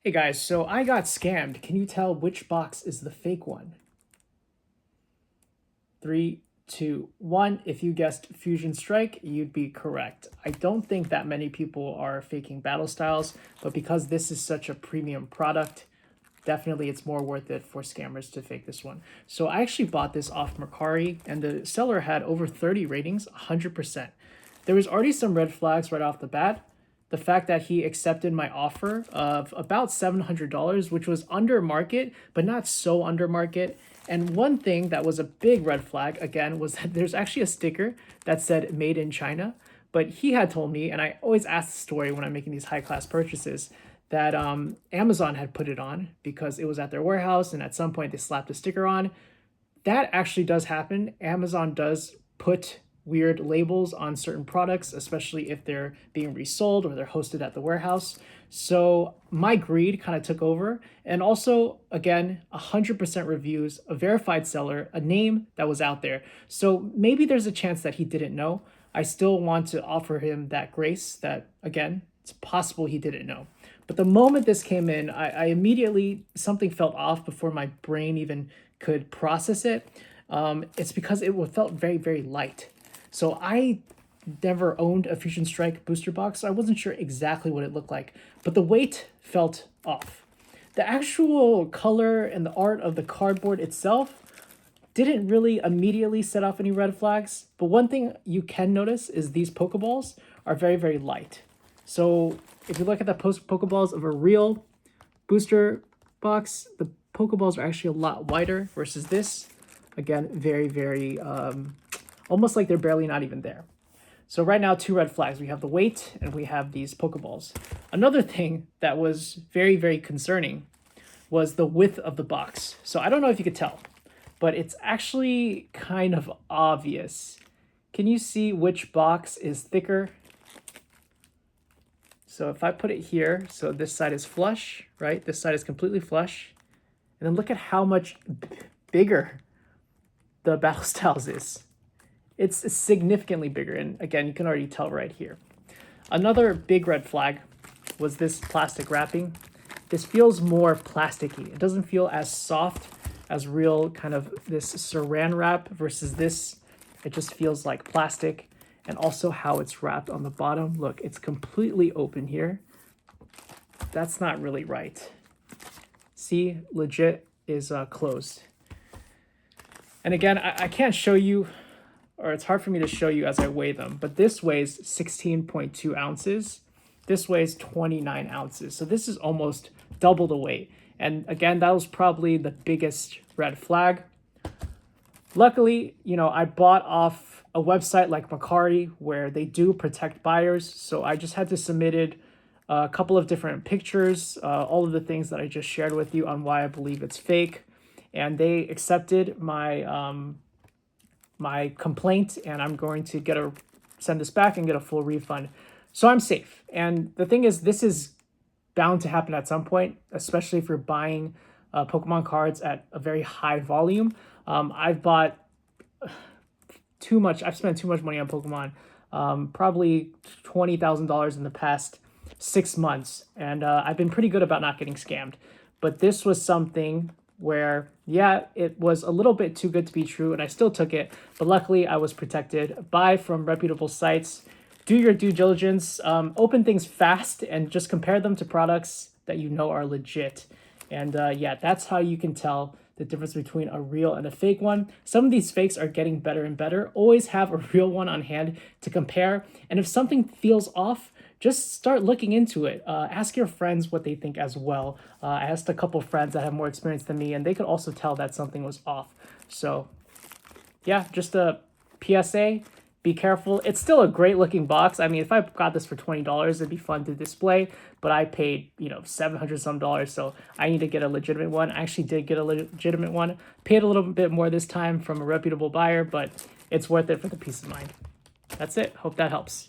Hey guys, so I got scammed. Can you tell which box is the fake one? Three, two, one. If you guessed Fusion Strike, you'd be correct. I don't think that many people are faking battle styles, but because this is such a premium product, definitely it's more worth it for scammers to fake this one. So I actually bought this off Mercari, and the seller had over 30 ratings, 100%. There was already some red flags right off the bat. The fact that he accepted my offer of about $700, which was under market, but not so under market. And one thing that was a big red flag, again, was that there's actually a sticker that said made in China. But he had told me, and I always ask the story when I'm making these high class purchases, that Amazon had put it on because it was at their warehouse and at some point they slapped a sticker on. That actually does happen. Amazon does put weird labels on certain products, especially if they're being resold or they're hosted at the warehouse. So my greed kind of took over. And also, again, 100% reviews, a verified seller, a name that was out there. So maybe there's a chance that he didn't know. I still want to offer him that grace that, again, it's possible he didn't know. But the moment this came in, I immediately, something felt off before my brain even could process it. It's because it felt very, very light. So I never owned a Fusion Strike booster box, so I wasn't sure exactly what it looked like, but the weight felt off. The actual color and the art of the cardboard itself didn't really immediately set off any red flags, but one thing you can notice is these Pokeballs are very, very light. So if you look at the Pokeballs of a real booster box, the Pokeballs are actually a lot wider versus this. Again, very, very, almost like they're barely not even there. So right now, two red flags. We have the weight and we have these Pokeballs. Another thing that was very, very concerning was the width of the box. So I don't know if you could tell, but it's actually kind of obvious. Can you see which box is thicker? So if I put it here, so this side is flush, right? This side is completely flush. And then look at how much bigger the Battle Styles is. It's significantly bigger. And again, you can already tell right here. Another big red flag was this plastic wrapping. This feels more plasticky. It doesn't feel as soft as real kind of this saran wrap versus this. It just feels like plastic. And also how it's wrapped on the bottom. Look, it's completely open here. That's not really right. See, legit is closed. And again, I can't show you, or it's hard for me to show you as I weigh them, but this weighs 16.2 ounces. This weighs 29 ounces. So this is almost double the weight. And again, that was probably the biggest red flag. Luckily, I bought off a website like Mercari where they do protect buyers. So I just had to submit a couple of different pictures, all of the things that I just shared with you on why I believe it's fake. And they accepted my my complaint, and I'm going to send this back and get a full refund. So I'm safe. And the thing is, this is bound to happen at some point, especially if you're buying Pokemon cards at a very high volume. I've bought too much. I've spent too much money on Pokemon, probably $20,000 in the past 6 months. And I've been pretty good about not getting scammed. But this was something where, yeah, it was a little bit too good to be true, and I still took it. But luckily, I was protected. Buy from reputable sites. Do your due diligence. Open things fast and just compare them to products that you know are legit. And yeah, that's how you can tell the difference between a real and a fake one. Some of these fakes are getting better and better. Always have a real one on hand to compare. And if something feels off, just start looking into it. Ask your friends what they think as well. I asked a couple friends that have more experience than me, and they could also tell that something was off. So yeah, just a PSA. Be careful. It's still a great looking box. I mean, if I got this for $20, it'd be fun to display, but I paid, $700 some, so I need to get a legitimate one. I actually did get a legitimate one. Paid a little bit more this time from a reputable buyer, but it's worth it for the peace of mind. That's it. Hope that helps.